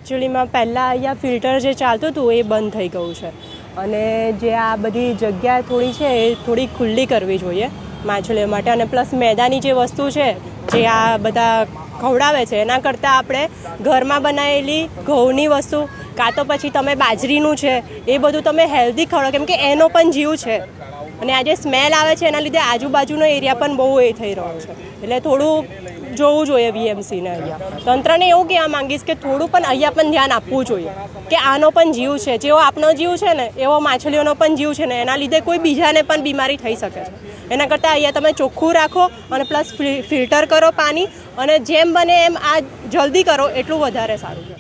એકચ્યુઅલીમાં પહેલાં અહીંયા ફિલ્ટર જે ચાલતું હતું એ બંધ થઈ ગયું છે અને જે આ બધી જગ્યા થોડી છે એ થોડી ખુલ્લી કરવી જોઈએ માછલીઓ માટે. અને પ્લસ મેદાની જે વસ્તુ છે જે આ બધા ખવડાવે છે એના કરતાં આપણે ઘરમાં બનાવેલી ઘઉંની વસ્તુ કાં તો પછી તમે બાજરીનું છે એ બધું તમે હેલ્ધી ખવડાવો, કેમ કે એનો પણ જીવ છે. અને આ જે સ્મેલ આવે છે એના લીધે આજુબાજુનો એરિયા પણ બહુ એ થઈ રહ્યો છે. એટલે થોડું જોવું જોઈએ વીએમસીને. અહીંયા તંત્રને એવું કહેવા માંગીશ કે થોડું પણ અહીંયા પણ ધ્યાન આપવું જોઈએ કે આનો પણ જીવ છે, જેવો આપણો જીવ છે ને એવો માછલીઓનો પણ જીવ છે ને, એના લીધે કોઈ બીજાને પણ બીમારી થઈ શકે છે. એના કરતાં અહીંયા તમે ચોખ્ખું રાખો અને પ્લસ ફિલ્ટર કરો પાણી, અને જેમ બને એમ આ જલ્દી કરો એટલું વધારે સારું છે.